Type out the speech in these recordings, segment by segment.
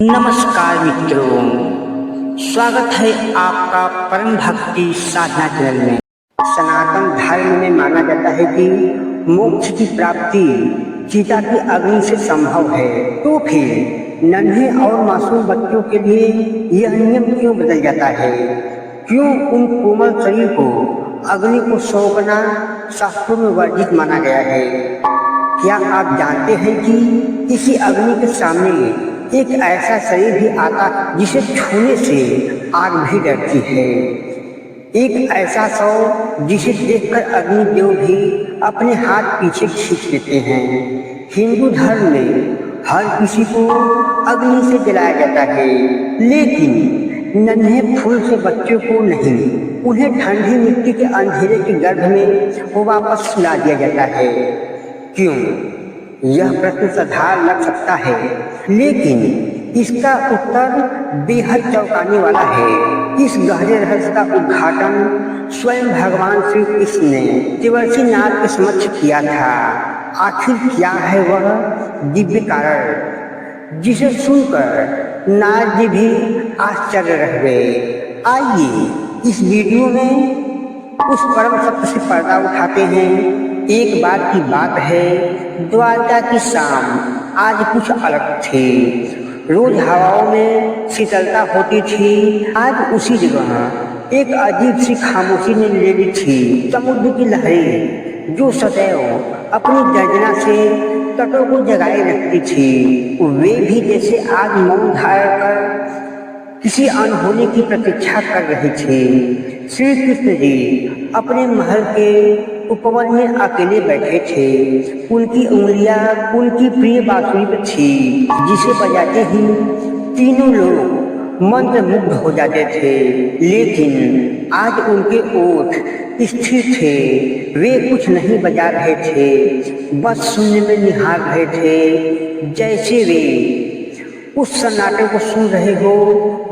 नमस्कार मित्रों, स्वागत है आपका परम भक्ति साधना चैनल में। सनातन धर्म में माना जाता है कि मोक्ष की प्राप्ति चिता की अग्नि से संभव है, तो फिर नन्हे और मासूम बच्चों के लिए यह नियम क्यों बदल जाता है? क्यों उन कोमल शरीर को अग्नि को सौंपना शास्त्रों में वर्जित माना गया है? क्या आप जानते हैं कि इसी अग्नि के सामने एक ऐसा शरीर भी आता जिसे छूने से आग भी डरती है, एक ऐसा शव जिसे देखकर अग्निदेव भी अपने हाथ पीछे खींच लेते हैं। हिंदू धर्म में हर किसी को अग्नि से जलाया जाता है, लेकिन नन्हे फूल से बच्चों को नहीं। उन्हें ठंडी मिट्टी के अंधेरे के गर्भ में वापस सुला दिया जाता है। क्यों? यह प्रश्न साधारण लग सकता है, लेकिन इसका उत्तर बेहद चौंकाने वाला है। इस गहरे रहस्य का उद्घाटन स्वयं भगवान श्री कृष्ण ने देवर्षि नारद के समक्ष किया था। आखिर क्या है वह दिव्य कारण जिसे सुनकर नारद जी भी आश्चर्य रह गए? आइए इस वीडियो में उस परम सत्य से पर्दा उठाते हैं। एक बार की बात है, द्वारका की शाम आज कुछ अलग थी। रोज हवाओं में शीतलता होती थी, आज उसी जगह एक अजीब सी खामोशी ने ले ली थी। समुद्र की लहरें जो सदैव अपनी गर्जना से तटों को जगाए रखती थी, वे भी जैसे आज मौन धारण कर किसी अनहोनी की प्रतीक्षा कर रहे थे। श्री कृष्ण जी अपने महल के उपवन में अकेले बैठे थे। उनकी उंगलियां उनकी प्रिय बांसुरी पर थी, जिसे बजाते ही तीनों लोग मंत्रमुग्ध हो जाते थे। लेकिन आज उनके ओठ स्थिर थे, वे कुछ नहीं बजा रहे थे, बस शून्य में निहार रहे थे, जैसे वे उस सन्नाटे को सुन रहे हो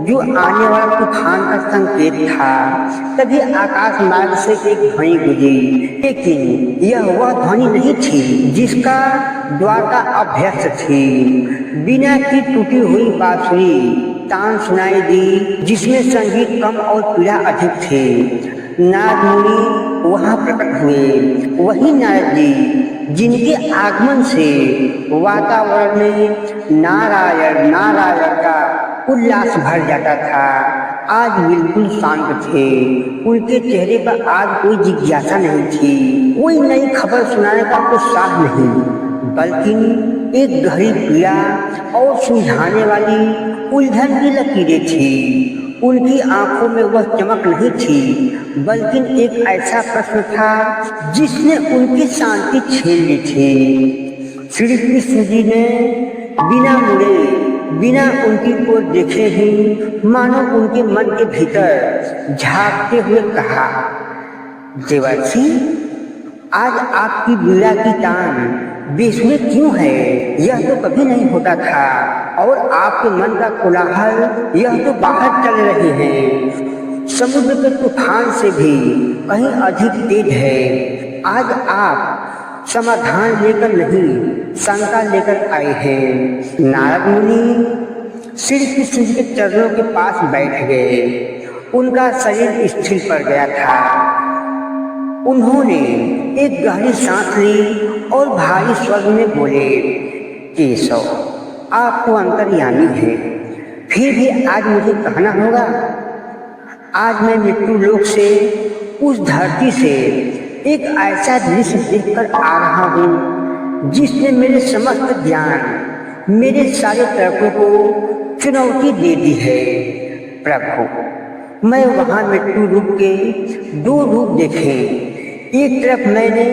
जो आने वाला तूफान का संकेत था। तभी आकाश मार्ग से एक ध्वनि गुजरी, लेकिन यह वह ध्वनि नहीं थी जिसका द्वारका अभ्यस्त थी। बिना की टूटी हुई बांसुरी तान सुनाई दी, जिसमें संगीत कम और पीड़ा अधिक थे। नारद मुनि वहां प्रकट हुए, वही नारद जी जिनके आगमन से वातावरण में नारायण नारायण का उल्लास भर जाता था। आज बिल्कुल शांत थे। उनके चेहरे पर आज कोई जिज्ञासा नहीं थी, कोई नई खबर सुनाने का उत्साह नहीं, बल्कि एक गहरी पीड़ा और सुलझाने वाली उलझन की लकीरें थी। उनकी आंखों में वह चमक नहीं थी, बल्कि एक ऐसा प्रश्न था जिसने उनकी शांति छीन ली थी। श्री कृष्ण जी ने बिना मुड़े, बिना उनकी ओर देखे ही मानो उनके मन के भीतर झांकते हुए कहा, देवर्षि, आज आपकी वीणा की तान बेसुरे क्यों है? यह तो कभी नहीं होता था। और आपके मन का कोलाहल यह तो बाहर चल रहे हैं, समुद्र के तूफान से भी कहीं अधिक तेज है। आज आप समाधान लेकर नहीं, शंका लेकर आए हैं। नारद मुनि श्री कृष्ण जी के चरणों के पास बैठ गए। उनका शरीर स्थिर पड़ गया था। उन्होंने एक गहरी सांस ली और भारी स्वर में बोले, केशव, आप तो अंतर्यामी हैं, फिर भी आज मुझे कहना होगा। आज मैं मृत्यु लोक से, उस धरती से एक ऐसा दृश्य देखकर आ रहा हूँ जिसने मेरे समस्त ज्ञान, मेरे सारे तर्कों को चुनौती दे दी है। प्रभु, मैं वहाँ मृत्यु रूप के दो रूप देखे। एक तरफ मैंने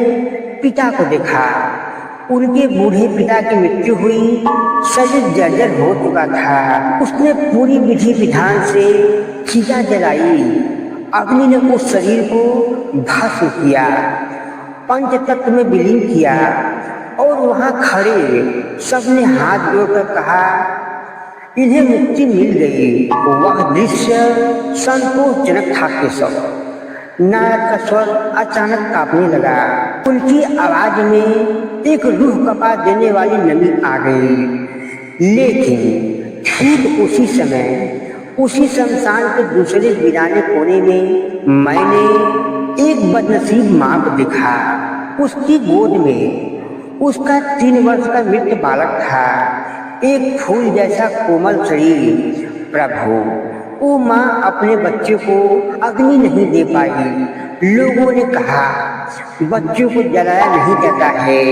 पिता को देखा, उनके बूढ़े पिता की मृत्यु हुई, शरीर जर्जर हो चुका था। उसने पूरी विधि विधान से चिता जलाई, अग्नि ने उस शरीर को भस्म किया, पंचतत्व में विलीन किया, और वहां खड़े सबने हाथ जोड़कर कहा, इन्हें मुक्ति मिल गई। वह दृश्य संतोषजनक था। केशव, नारद का स्वर अचानक कांपने लगा। उनकी आवाज में एक रूह कपा देने वाली नमी आ गई, लेकिन ठीक उसी समय उसी शमशान के दूसरे वीराने कोने में मैंने एक बदनसीब माँ को देखा। उसकी गोद में उसका 3 वर्ष का मृत बालक था, एक फूल जैसा कोमल शरीर। प्रभु, वो माँ अपने बच्चे को अग्नि नहीं दे पाई। लोगों ने कहा बच्चों को जलाया नहीं जाता है,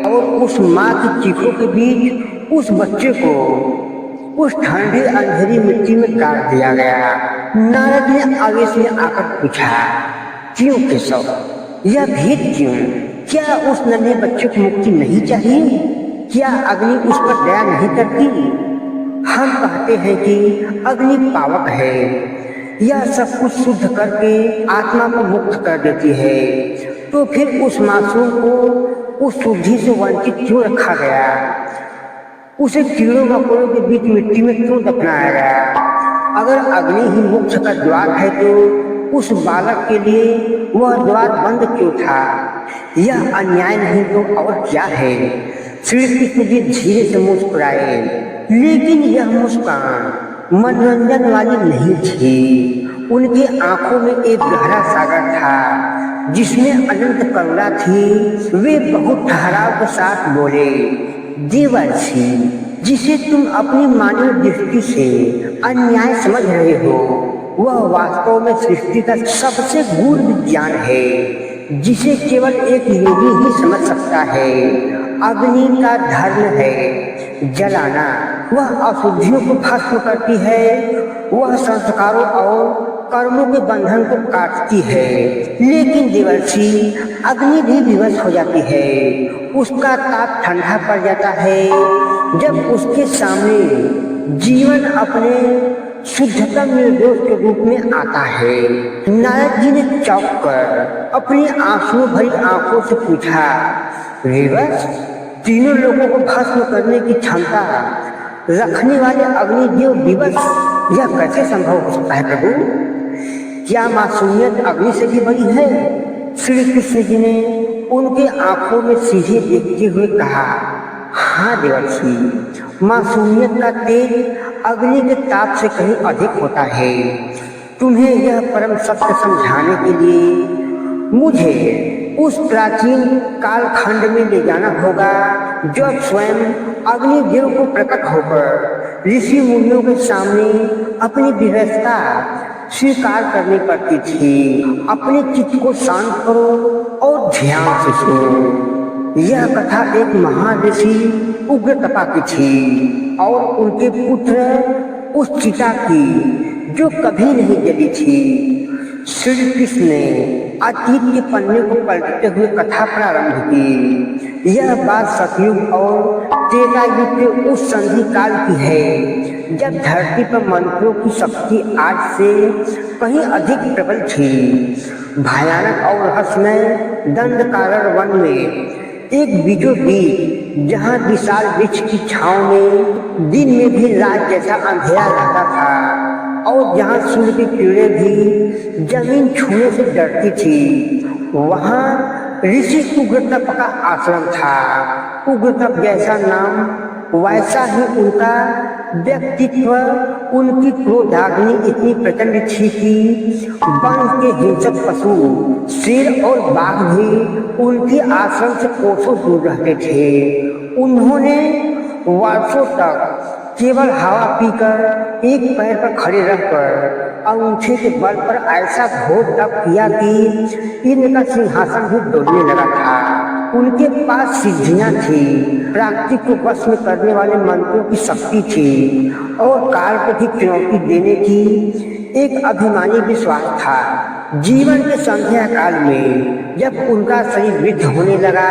और उस माँ की चीखों के बीच उस बच्चे को उस ठंडी अंधेरी मिट्टी में गाड़ दिया गया। नारद ने आवेश में आकर पूछा, क्यों केशव, यह भेद क्यों? क्या उस नन्हे बच्चे को मुक्ति नहीं चाहिए? क्या अग्नि उस पर दया नहीं करती? हम कहते हैं कि अग्नि पावक है, यह सब कुछ शुद्ध करके आत्मा को मुक्त कर देती है। तो फिर उस मासूम को उस शुद्धि से वंचित क्यों रखा गया? उसे कीड़ों मकोड़ों के बीच मिट्टी में क्यों दफनाया गया? अगर अग्नि ही मोक्ष का द्वार है तो उस बालक के लिए वह द्वार बंद क्यों था? यह अन्याय नहीं तो और क्या है? श्री कृष्ण जी धीरे से मुस्कुराए, लेकिन यह मुस्कान मनोरंजन वाली नहीं थी। उनकी आंखों में एक गहरा सागर था जिसमें अनंत करुणा थी। वे बहुत ठहराव के साथ बोले, देवर्षि, जिसे तुम अपनी मानव दृष्टि से अन्याय समझ रहे हो, वह वास्तव में सृष्टि का सबसे गूढ़ विज्ञान है, जिसे केवल एक योगी ही समझ सकता है। अग्नि का धर्म है जलाना, वह अशुद्धियों को भस्म करती है, वह संस्कारों और कर्मों के बंधन को काटती है। लेकिन देवर्षि, अग्नि भी विवश हो जाती है, उसका ताप ठंडा पड़ जाता है जब उसके सामने जीवन अपने शुद्धतम निर्दोष के रूप में आता है। नारद जी ने चौंक कर अपनी आंसुओं भरी आंखों से पूछा, विवश, तीनों लोगों को भस्म करने की क्षमता रखने वाले अग्निदेव विवश, यह कैसे संभव हो सकता है प्रभु? क्या मासूमियत अग्नि से भी बड़ी है? श्री कृष्ण जी ने उनके आंखों में सीधे देखते हुए कहा, हाँ देवर्षि, मासूमियत का तेज अग्नि के ताप से कहीं अधिक होता है। तुम्हें यह परम सत्य समझाने के लिए मुझे उस प्राचीन कालखंड में ले जाना होगा जब स्वयं अग्निदेव को प्रकट होकर ऋषि मुनियों के सामने अपनी विवशता स्वीकार करनी पड़ती थी। अपने चित्त को शांत करो और ध्यान से सुनो। यह कथा एक महान ऋषि उग्रतपा की थी और उनके पुत्र उस चिता की जो कभी नहीं जली थी। श्री कृष्ण ने अतीत के पन्ने को पलटते हुए कथा प्रारंभ की। यह बात सतयुग और त्रेता युग के उस संधि काल की है जब धरती पर मंत्रों की शक्ति आज से कहीं अधिक प्रबल थी। भयानक और रहस्यमय दंडकारण्य वन में एक बीचों बीच, जहाँ विशाल वृक्ष की छांव में दिन में भी रात जैसा अंधेरा रहता था और जहाँ सूर्य की किरणें भी जमीन छूने से डरती थी, वहाँ ऋषि उग्रतप का आश्रम था। उग्रतप जैसा नाम वैसा ही उनका व्यक्तित्व। उनकी क्रोधाग्नि इतनी प्रचंड थी कि वन के हिंसक पशु, शेर और बाघ भी उनके आश्रम से कोसों दूर रहते थे। उन्होंने वर्षों तक केवल हवा पीकर एक पैर पर खड़े रहकर अंगूठे के बल पर ऐसा घोर तप किया कि इनका सिंहासन भी डोलने लगा था। उनके पास सिद्धियां थी, प्रकृति को वश में करने वाले मंत्रों की शक्ति थी और काल को भी चुनौती देने की एक अभिमानी विश्वास था। जीवन के संध्या काल में जब उनका शरीर वृद्ध होने लगा,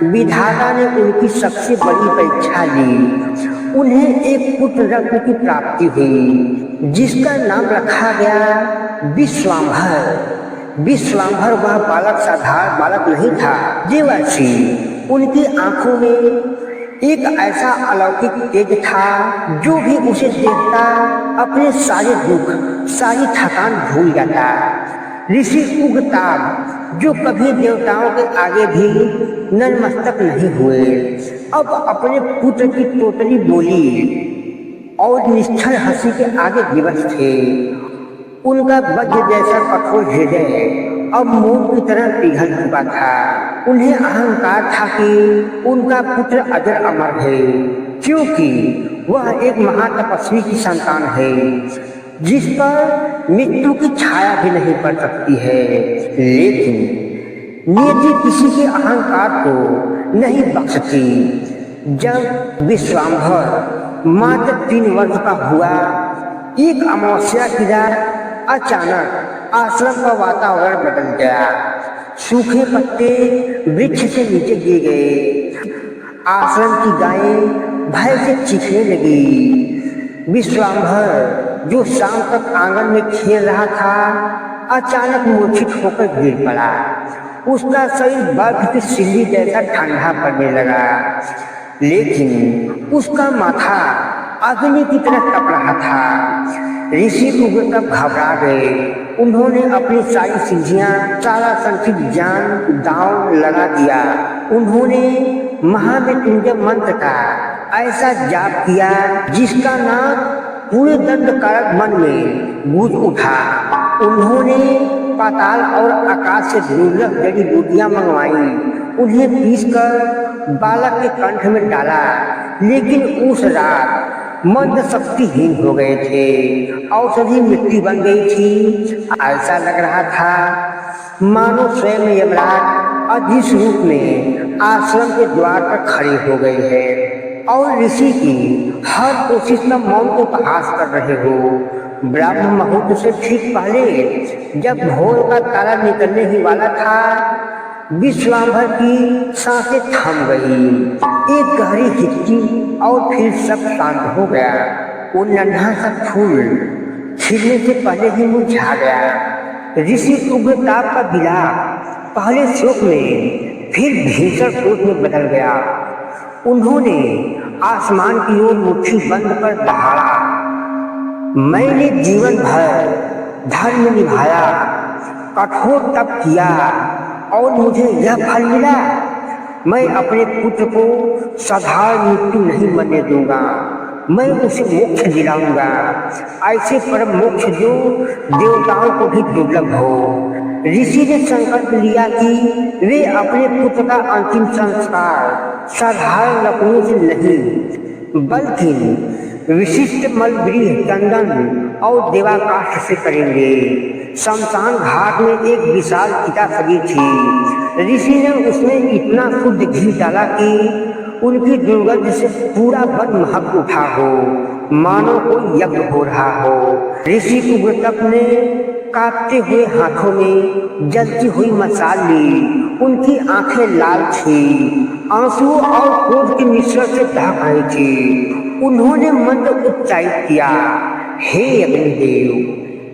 विधाता ने उनकी सबसे बड़ी परीक्षा ली। उन्हें एक पुत्र रत्न की प्राप्ति हुई जिसका नाम रखा गया विश्वांभर। विश्वांभर वह बालक साधारण बालक नहीं था देवर्षि। उनकी आंखों में एक ऐसा अलौकिक तेज था जो भी उसे देखता अपने सारे दुख, सारी थकान भूल जाता। ऋषि उग्रताप जो कभी देवताओं के आगे भी नतमस्तक नहीं हुए, अब अपने पुत्र की तोतली बोली और निश्चल हंसी के आगे दिवस थे। उनका वज्र जैसा कठोर हृदय अब मोम की तरह पिघल चुका था। उन्हें अहंकार था कि उनका पुत्र अजर अमर है, क्योंकि वह एक महातपस्वी की संतान है जिस पर मृत्यु की छाया भी नहीं पड़ सकती है। लेकिन नियति किसी के अहंकार को नहीं बख्शती। जब विश्वाम्भर मात्र 3 वर्ष का हुआ, एक अमावस्या की रात अचानक आश्रम का वातावरण बदल गया। सूखे पत्ते वृक्ष से नीचे गिर गए। आश्रम की गायें भय से चीखने लगी। विश्वाम्भर जो शाम तक आंगन में खेल रहा था, अचानक मूर्छित होकर गिर पड़ा। उसका शरीर बर्फ की सिल्ली जैसा ठंडा पड़ने लगा, लेकिन उसका माथा अग्नि की तरह तप रहा था। ऋषि उग्र तब घबरा गए। उन्होंने अपनी सारी सिद्धियां, सारा संचित ज्ञान दांव लगा दिया। उन्होंने महामृत्युंजय मंत्र का ऐसा जाप किया जिसका नाम पूरे दंडकारक मन में गूंज उठा। उन्होंने पाताल और आकाश से दुर्लभ जड़ी बूटियां मंगवाई, उन्हें पीसकर बालक के कंठ में डाला। लेकिन उस रात मंद शक्तिहीन हो गए थे। औषधि मिट्टी बन गई थी। ऐसा लग रहा था मानो स्वयं यमराज अदृश्य रूप में आश्रम के द्वार पर खड़े हो गए हैं और ऋषि की हर कोशिश का मौन को उपहास कर रहे हो। ब्रह्म मुहूर्त से ठीक पहले जब भोर का तारा निकलने ही वाला था, विश्वाम्भर की सांसें थम गई। एक गहरी हिचकी और फिर सब शांत हो गया। वो नन्हा सा फूल खिलने से पहले ही मुरझा गया। ऋषि उग्रताप का विलाप पहले शोक में फिर भीषण क्रोध में बदल गया। उन्होंने आसमान की ओर मुट्ठी बंद कर दहाड़ा, मैंने जीवन भर धर्म निभाया, कठोर तप किया और मुझे यह फल मिला। मैं अपने पुत्र को साधारण मृत्यु नहीं मरने दूंगा, मैं उसे मोक्ष दिलाऊंगा, ऐसे परम मोक्ष जो देवताओं को भी दुर्लभ हो। ऋषि ने संकल्प लिया कि वे अपने पुत्र का अंतिम संस्कार साधारण लकड़ों से नहीं बल्कि विशिष्ट मलगृह, चंदन और देवाकाष्ठ से करेंगे। शमशान घाट में एक विशाल चिता सजी थी। ऋषि ने उसमें इतना शुद्ध घी डाला कि उनकी दुर्गंध से पूरा वन महक उठा हो, मानो कोई यज्ञ हो रहा हो। ऋषि उग्रतप ने कांपते हुए हाथों में जलती हुई मसाल ली। उनकी आंखें लाल थी, आंसू और क्रोध के मिश्रण से ढक रही थी। उन्होंने मंत्र उच्चारित किया, हे अग्निदेव,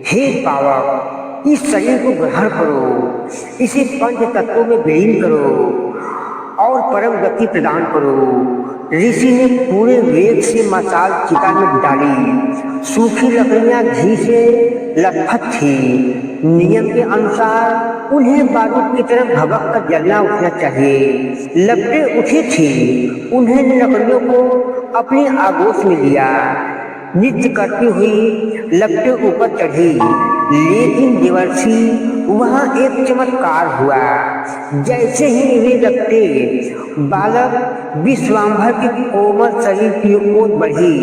हे पावक, इस शरीर को ग्रहण करो, इसे पंच तत्वों में विलीन करो और परम गति प्रदान करो। ऋषि ने पूरे वेग से मसाल चिता में डाली। सूखी लकड़ियां घी से लथपथ थी। नियम के अनुसार उन्हें बारूद की तरह भभक कर जलना उठना चाहिए। लपटें उठी थी। उन्हें लकड़ियों को अपनी आगोश में लिया। नृत्य करती हुई लपटें ऊपर चढ़ी, लेकिन देवर्षि वहाँ एक चमत्कार हुआ। जैसे ही वे लपटें बालक विश्वाम्भर के कोमल शरीर की ओर बढ़ी,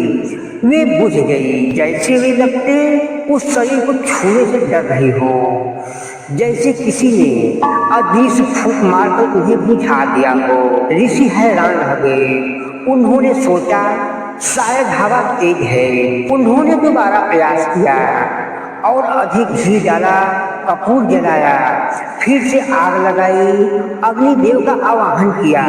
वे बुझ गई। जैसे वे लपटें उस शरीर को छूने से डर रही हो, जैसे किसी ने अदृश्य फूंक मारकर उन्हें बुझा दिया हो। ऋषि हैरान रह गए। उन्होंने सोचा शायद हवा तेज है। उन्होंने दोबारा प्रयास किया और अधिक घी डाला, कपूर जलाया, फिर से आग लगाई, अग्निदेव का आवाहन किया,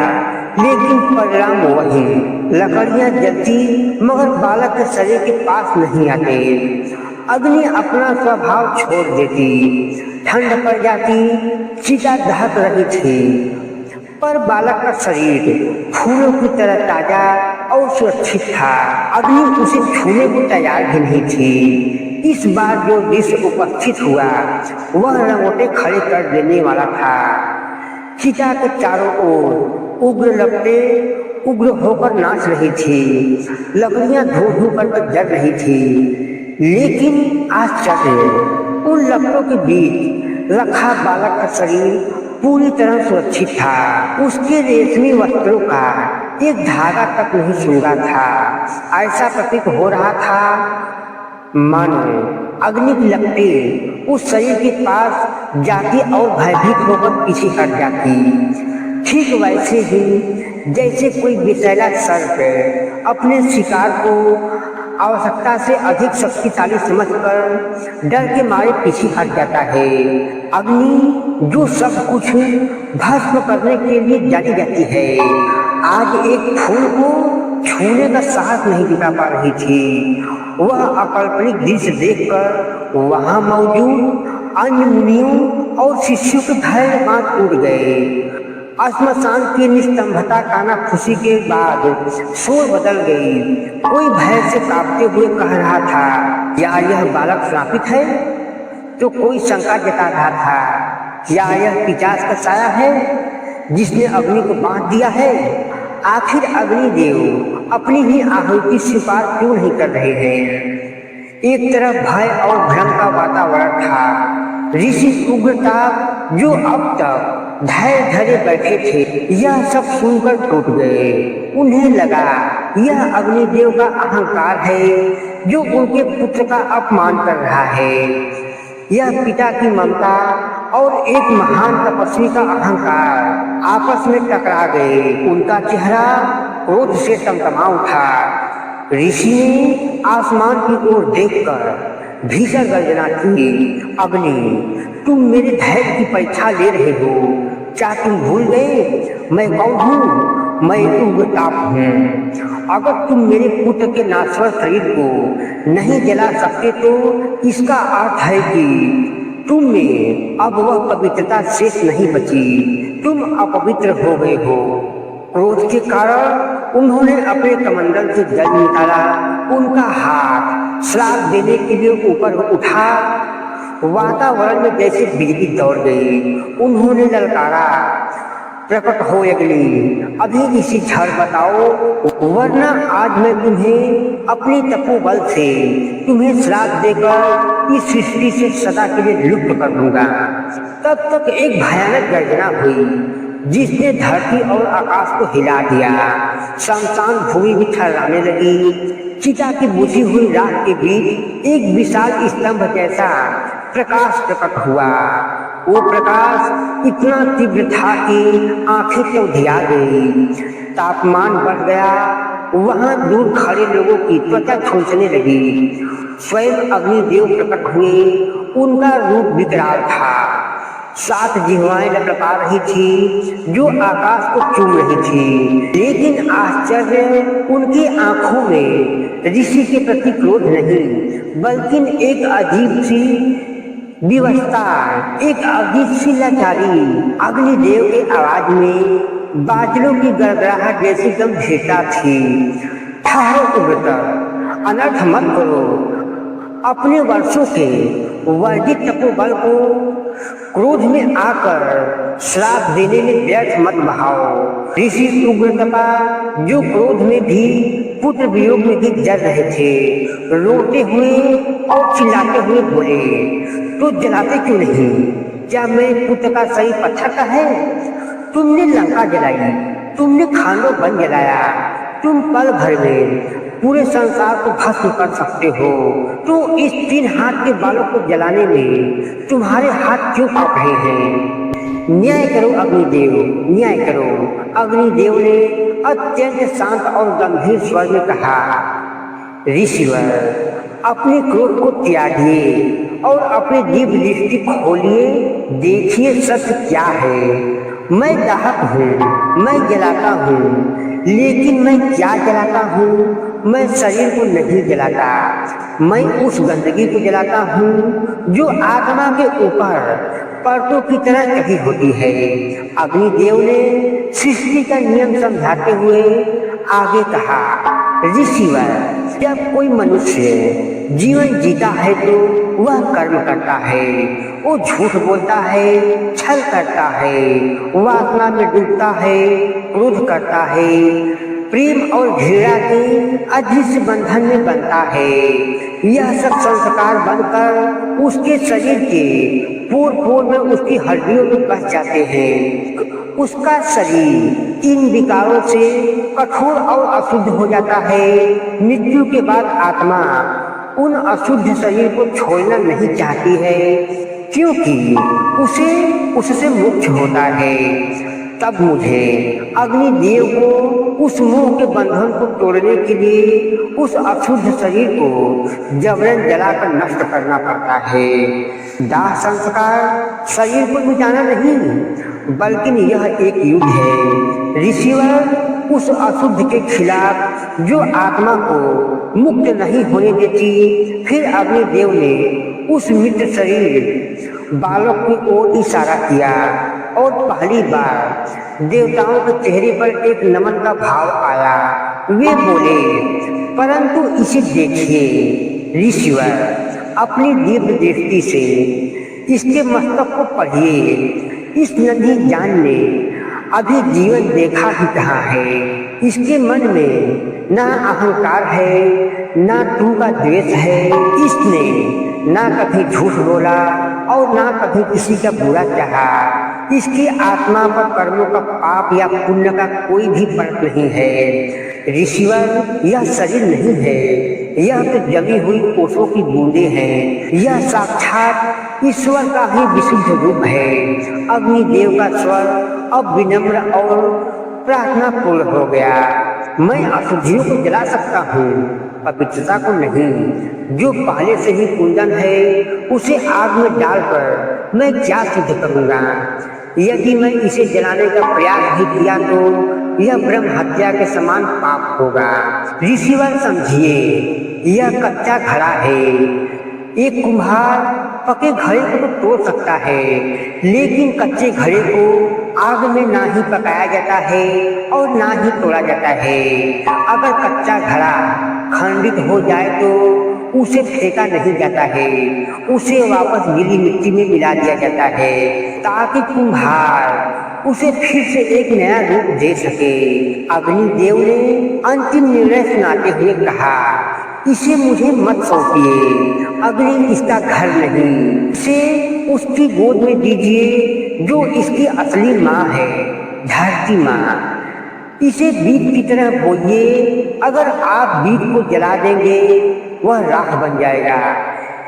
लेकिन परिणाम वही। लकड़ियां जलती मगर बालक के शरीर के पास नहीं आते। अग्नि अपना स्वभाव छोड़ देती, ठंड पड़ जाती, चिता दहक रही थी, पर बालक का शरीर फूलों की तरह ताजा और सुरक्षित था। अग्नि उसे छूने को तैयार भी नहीं थी। इस बार जो दृश्य उपस्थित हुआ वह रंगोटे खड़े कर देने वाला था। चिता के चारों ओर उग्र लपटें उग्र होकर नाच रही थी, लकड़ियां धो धो कर जल रही थी। लेकिन आश्चर्य, उन लकड़ों के बीच रखा बालक का शरीर पूरी तरह सुरक्षित था। उसके रेशमी वस्त्रों का एक धागा तक नहीं सूखा था। ऐसा प्रतीत हो रहा था मानो अग्नि की लपटें उस शरीर के पास जाती और भयभीत होकर पीछे हट जाती। ठीक वैसे ही जैसे कोई विषैला सर्प अपने शिकार को आवश्यकता से अधिक शक्तिशाली समझकर डर के मारे पीछे हट जाता है। अग्नि जो सब कुछ भस्म करने के लिए जानी जाती है, आज एक फूल को छूने का साहस नहीं जुटा पा रही थी। वह अकल्पनिक दृश्य देखकर वहां मौजूद अन्य मुनियों और शिष्यों के धैर्य बांध टूट गए। श्मशान की निस्तंभता कानाफूसी के बाद शोर बदल गई। कोई भय से कांपते हुए कह रहा था, क्या यह बालक श्रापित है? तो कोई शंका जता रहा था, क्या यह पिशाच का साया है जिसने अग्नि को बांध दिया है? आखिर अग्निदेव अपनी ही आहुति स्वीकार क्यों नहीं कर रहे हैं? एक तरफ भय और भ्रम का वातावरण था। ऋषि उग्रताप जो अब तक धैर्य धरे बैठे थे, यह सब सुनकर टूट गए। उन्हें लगा यह अग्निदेव का अहंकार है जो उनके पुत्र का अपमान कर रहा है। यह पिता की ममता और एक महान तपस्वी का अहंकार आपस में टकरा गए। उनका चेहरा क्रोध से टमटमा उठा। ऋषि ने आसमान की ओर देखकर भीषण गर्जना की, अग्नि, तुम मेरे धैर्य की परीक्षा ले रहे हो। क्या तुम भूल गए मैं कौन हूँ? मैं उग्रताप हूँ। अगर तुम मेरे पुत्र के नाश्वर शरीर को नहीं जला सकते तो इसका अर्थ है कि तुम में अब वह पवित्रता शेष नहीं बची। तुम अपवित्र हो गए हो। क्रोध के कारण उन्होंने अपने कमंडल से जल निकाला। उनका हाथ श्राप देने के लिए ऊपर उठा। वातावरण में जैसे बिजली दौड़ गई। उन्होंने ललकारा, प्रकट हो अग्नि, अभी इसी क्षण बताओ, वरना आज मैं तुम्हें अपने तपोबल से तुम्हें श्राप देकर इस सृष्टि से सदा के लिए लुप्त कर दूंगा। तब तक एक भयानक गर्जना हुई जिसने धरती और आकाश को हिला दिया। शमशान भूमि भी थर्राने लगी। चिता की बुझी हुई राख के बीच एक विशाल स्तंभ जैसा प्रकाश प्रकट हुआ। वो प्रकाश इतना तीव्र था कि आंखें चौंधिया गई। तापमान बढ़ गया। वहां दूर खड़े लोगों की त्वचा झुलसने लगी। स्वयं अग्निदेव प्रकट हुए। उनका रूप विकराल था। 7 जिह्वाएं लटका रही थी जो आकाश को चूम रही थी। लेकिन आश्चर्य, उनकी आंखों में ऋषि के प्रति क्रोध नहीं, बल्कि एक अजीब सी विवशता, एक अजीब सी लाचारी। अग्निदेव के आवाज में बादलों की गड़गड़ाहट जैसी गंभीरता थी। ठहरो उग्रताप, अनर्थ मत करो। अपने वर्षों के वर्जित तपोबल को क्रोध में आकर श्राप देने में व्यर्थ मत बहाओ। ऋषि उग्रतपा जो क्रोध में भी पुत्र वियोग में भी जल रहे थे, रोते हुए और चिल्लाते हुए बोले, तो जलाते क्यों नहीं? क्या मेरे पुत्र का सही पत्थर का है? तुमने लंका जलाई, तुमने खांडव वन जलाया। तुम पल भर में पूरे संसार को भस्म कर सकते हो, तो इस 3 हाथ के बालों को जलाने में तुम्हारे हाथ क्यों कांप रहे हैं? न्याय करो अग्निदेव, न्याय करो। अग्निदेव ने अत्यंत शांत और गंभीर स्वर में कहा, ऋषिवर, अपने क्रोध को त्यागिए और अपनी दिव्य दृष्टि खोलिए। देखिए सत्य क्या है। मैं दाहक हूँ, मैं जलाता हूँ, लेकिन मैं क्या जलाता हूँ? मैं शरीर को नहीं जलाता, मैं उस गंदगी को जलाता हूँ जो आत्मा के ऊपर परतों की तरह कही होती है। अग्निदेव ने सृष्टि का नियम समझाते हुए आगे कहा, ऋषिवर, जब कोई मनुष्य जीवन जीता है तो वह कर्म करता है, वो झूठ बोलता है, छल करता है, वासना में डूबता है, क्रोध करता है, प्रेम और घृणा के अदृश्य बंधन में बनता है। यह सब संस्कार बनकर उसके शरीर के पोर पोर में उसकी हड्डियों में बस जाते हैं। उसका शरीर इन विकारों से कठोर और अशुद्ध हो जाता है। मृत्यु के बाद आत्मा उन अशुद्ध शरीर को छोड़ना नहीं चाहती है, क्योंकि उसे उससे मुक्त होता है। तब मुझे अग्निदेव को उस मोह के बंधन को तोड़ने के लिए उस अशुद्ध शरीर को जबरन जलाकर नष्ट करना पड़ता है। दाह संस्कार शरीर को मिटाना नहीं, बल्कि यह एक युद्ध है। ऋषिवर उस अशुद्ध के खिलाफ जो आत्मा को मुक्त नहीं होने देती। फिर अग्निदेव ने उस मृत शरीर बालक की ओर इशारा किया और पहली बार देवताओं के चेहरे पर एक नमन का भाव आया। वे बोले, परंतु इसे देखिए ऋषिवर, अपनी दिव्य दृष्टि से इसके मस्तक को पढ़िए। इस नदी जान ने अभी जीवन देखा ही कहाँ है। इसके मन में ना अहंकार है, ना तू का द्वेष है। इसने ना कभी झूठ बोला और ना कभी किसी का बुरा चाहा। इसकी आत्मा पर कर्मों का पाप या पुण्य का कोई भी फर्क नहीं है। ऋषिवर, यह शरीर नहीं है, यह तो जमी हुई कोसों की बूंदें हैं। यह साक्षात ईश्वर का ही विशुद्ध रूप है। अग्निदेव का स्वर अब विनम्र और प्रार्थना पूर्ण हो गया। मैं अशुद्धियों को जला सकता हूँ, पवित्रता को नहीं। जो पहले से ही कुंदन है उसे आग में डालकर मैं क्या सिद्ध करूँगा? यदि मैं इसे जलाने का प्रयास भी किया तो यह ब्रह्म हत्या के समान पाप होगा। ऋषिवर समझिए, यह कच्चा घड़ा है। एक कुम्हार पके घड़े को तो तोड़ सकता है, लेकिन कच्चे घड़े को आग में ना ही पकाया जाता है और ना ही तोड़ा जाता है। अगर कच्चा घड़ा खंडित हो जाए तो उसे फेंका नहीं जाता है, उसे वापस गीली मिट्टी में मिला दिया जाता है, ताकि कुम्हार उसे फिर से एक नया रूप दे सके। अग्निदेव ने अंतिम निर्णय सुनाते हुए कहा, इसे मुझे मत सौंपिए। अग्नि इसका घर नहीं, इसे उसकी गोद में दीजिए जो इसकी असली माँ है, धरती माँ। इसे बीज की तरह बोइए। अगर आप बीज को जला देंगे वह राख बन जाएगा,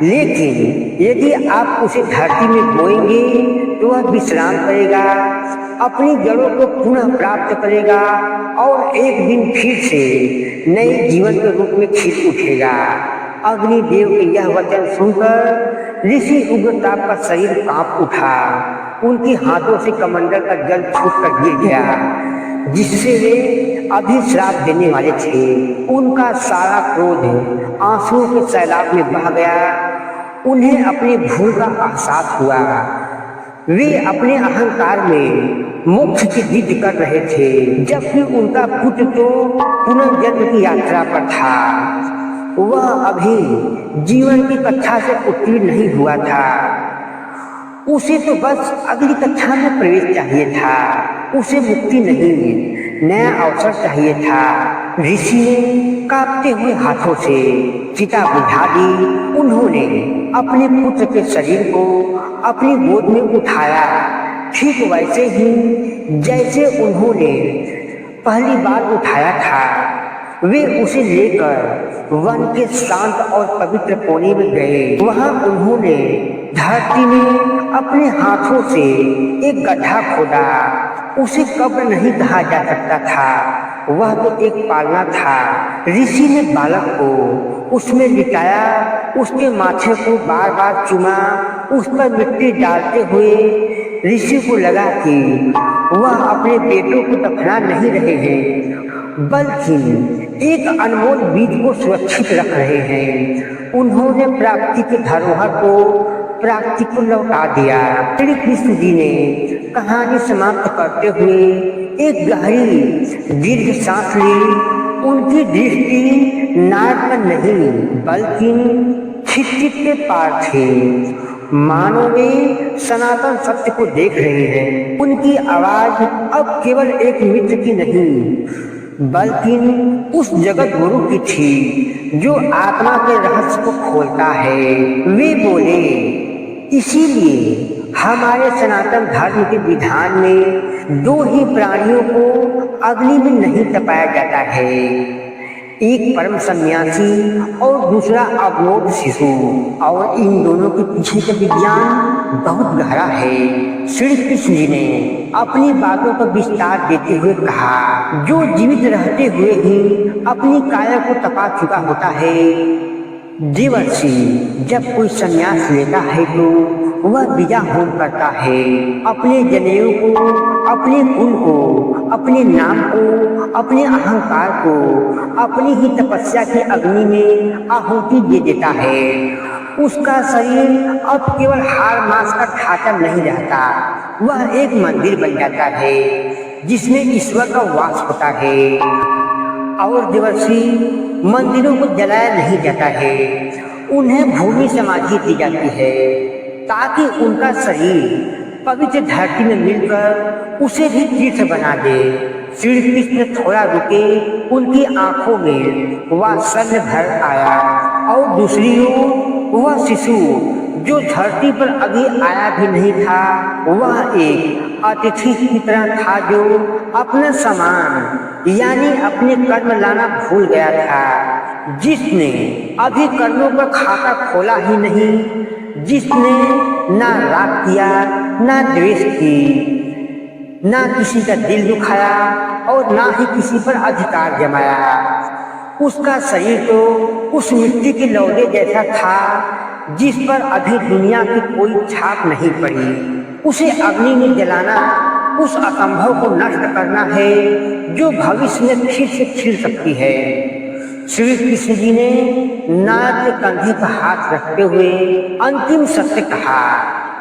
लेकिन यदि आप उसे धरती में बोएंगे तो वह विश्राम करेगा, अपनी जड़ों को पुनः प्राप्त करेगा और एक दिन फिर से नए जीवन के रूप में खिल उठेगा। अग्निदेव के यह वचन सुनकर ऋषि उग्रताप का शरीर कांप उठा। उनके हाथों से कमंडल का जल छूटकर गिर गया, जिससे वे अभी श्राप देने वाले थे। उनका सारा क्रोध आंसुओं के सैलाब में बह गया। उन्हें अपनी भूल का एहसास हुआ। वे अपने अहंकार में मोक्ष की जिद कर रहे थे, जबकि उनका पुत्र तो पुनर्जन्म की यात्रा पर था। वह अभी जीवन की कक्षा से उत्तीर्ण नहीं हुआ था। उसे तो बस अगली कक्षा में प्रवेश चाहिए था। उसे मुक्ति नहीं, नया अवसर चाहिए था। ऋषि ने कांपते हुए हाथों से चिता बुझा दी। उन्होंने अपने पुत्र के शरीर को अपनी गोद में उठाया, ठीक वैसे ही जैसे उन्होंने पहली बार उठाया था। वे उसे लेकर वन के शांत और पवित्र कोने में गए। वहां उन्होंने धरती में अपने हाथों से एक गड्ढा खोदा। उसे कब्र नहीं कहा जा सकता था, वह तो एक पालना था। ऋषि ने बालक को उसमें लिटाया, उसके माथे को बार बार चूमा। उस पर मिट्टी डालते हुए ऋषि को लगा कि वह अपने बेटों को दफना नहीं रहे हैं, बल्कि एक अनमोल बीज को सुरक्षित रख रहे हैं। उन्होंने प्राप्ति के धरोहर को प्राप्ति को लौटा दिया। श्री कृष्ण जी ने कहानी समाप्त करते हुए एक गहरी दीर्घ सांस ली। उनकी दृष्टि नाग पर नहीं बल्कि क्षितिज के पार थी, मानो वे सनातन सत्य को देख रहे हैं। उनकी आवाज अब केवल एक मित्र की नहीं बल्कि उस जगत गुरु की थी जो आत्मा के रहस्य को खोलता है। वे बोले, इसीलिए हमारे सनातन धर्म के विधान में दो ही प्राणियों को अग्नि में नहीं तपाया जाता है, एक परम सन्यासी और दूसरा अवनोद शिशु। और इन दोनों के पीछे का विज्ञान बहुत गहरा है। श्री कृष्ण जी ने अपनी बातों का विस्तार देते हुए कहा, जो जीवित रहते हुए ही अपनी काया को तपा चुका होता है, देवर्षि जब कोई संन्यास लेता है तो वह बीजा होम करता है, अपने जनेऊ को, अपने कुल को, अपने नाम को, अपने अहंकार को अपनी ही तपस्या की अग्नि में आहुति दे देता है। उसका शरीर अब केवल हाड़ मांस का ढांचा नहीं रहता, वह एक मंदिर बन जाता है जिसमें ईश्वर का वास होता है। और देवर्षि मंदिरों को जलाया नहीं जाता है, उन्हें भूमि समाधि दी जाती है ताकि उनका शरीर पवित्र धरती में मिलकर उसे भी तीर्थ बना दे। श्री कृष्ण थोड़ा रुके, उनकी आंखों में वात्सल्य भर आया। और दूसरी ओर वह शिशु जो धरती पर अभी आया भी नहीं था, वह एक अतिथि की तरह था जो अपना सामान यानी अपने कर्म लाना भूल गया था, जिसने अभी कर्मों का खाता खोला ही नहीं, जिसने ना राग किया, ना द्वेष की, ना किसी का दिल दुखाया और ना ही किसी पर अधिकार जमाया। उसका शरीर तो उस मिट्टी के लौदे जैसा था जिस पर अभी दुनिया की कोई छाप नहीं पड़ी। उसे अग्नि में जलाना उस असंभव को नष्ट करना है जो भविष्य में फिर से खिल सकती है। श्री कृष्ण जी ने नारद के कंधे पर हाथ रखते हुए अंतिम सत्य कहा,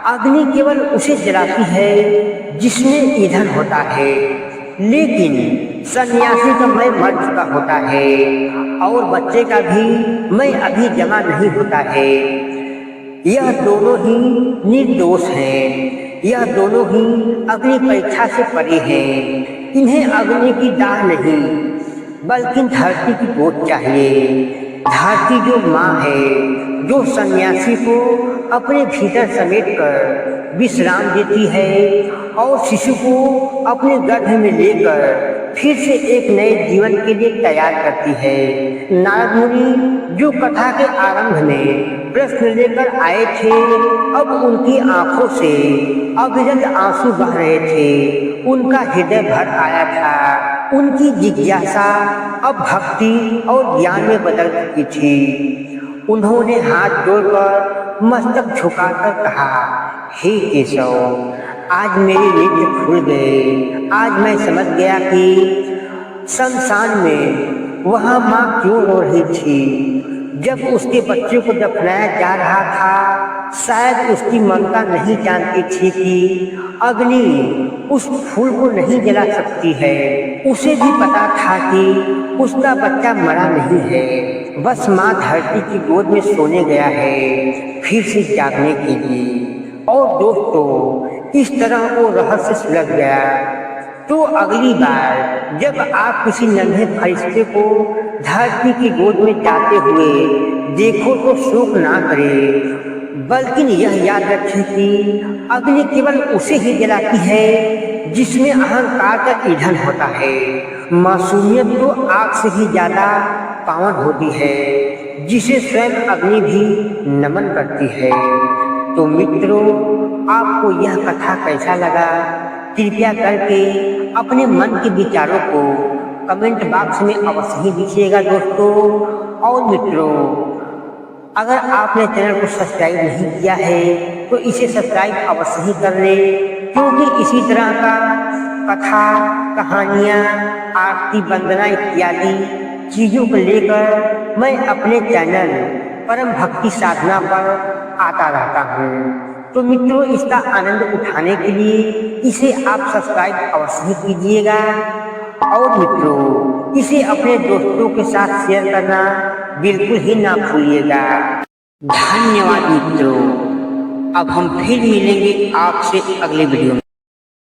अग्नि केवल उसे जलाती है जिसमें ईंधन होता है, लेकिन सन्यासी का मैं मर चुका होता है और बच्चे का भी मैं अभी जमा नहीं होता है। यह दोनों ही निर्दोष हैं, यह दोनों ही अग्नि परीक्षा से परे हैं। इन्हें अग्नि की दाह नहीं बल्कि धरती की गोद चाहिए। धरती जो माँ है, जो सन्यासी को अपने भीतर समेट कर विश्राम देती है और शिशु को अपने गर्भ में लेकर फिर से एक नए जीवन के लिए तैयार करती है। नारद मुनि जो कथा के आरंभ में प्रश्न लेकर आए थे, अब उनकी आंखों से अविरल आंसू बह रहे थे। उनका हृदय भर आया था। उनकी जिज्ञासा अब भक्ति और ज्ञान में बदल चुकी थी। उन्होंने हाथ जोड़कर मस्तक झुकाकर कहा, हे केशव, आज मेरे नेत्र खुल गए। आज मैं समझ गया कि शमशान में वहाँ माँ क्यों रो रही थी। जब उसके बच्चे को दफनाया जा रहा था, शायद उसकी ममता नहीं जानती थी कि अग्नि उस फूल को नहीं जला सकती है। उसे भी पता था कि उसका बच्चा मरा नहीं है, बस माँ धरती की गोद में सोने गया है फिर से जागने के लिए। और दोस्तों, इस तरह वो रहस्य सुलझ गया। तो अगली बार जब आप किसी नन्हे फरिश्ते को धरती की गोद में जाते हुए देखो तो शोक ना करें, बल्कि यह याद रखें कि अग्नि केवल उसे ही जलाती है जिसमें अहंकार का ईंधन होता है। मासूमियत तो आग से ही ज्यादा पावन होती है, जिसे स्वयं अग्नि भी नमन करती है। तो मित्रों, आपको यह कथा कैसा लगा? कृपया करके अपने मन के विचारों को कमेंट बॉक्स में अवश्य ही लिखिएगा दोस्तों। और मित्रों, अगर आपने चैनल को सब्सक्राइब नहीं किया है तो इसे सब्सक्राइब अवश्य ही कर लें, क्योंकि इसी तरह का कथा, कहानियाँ, आरती, वंदना इत्यादि चीज़ों को लेकर मैं अपने चैनल परम भक्ति साधना पर आता रहता हूँ। तो मित्रों, इसका आनंद उठाने के लिए इसे आप सब्सक्राइब अवश्य ही कीजिएगा। और मित्रों, इसे अपने दोस्तों के साथ शेयर करना बिल्कुल ही ना भूलिएगा। धन्यवाद मित्रों। अब हम फिर मिलेंगे आपसे अगले वीडियो में।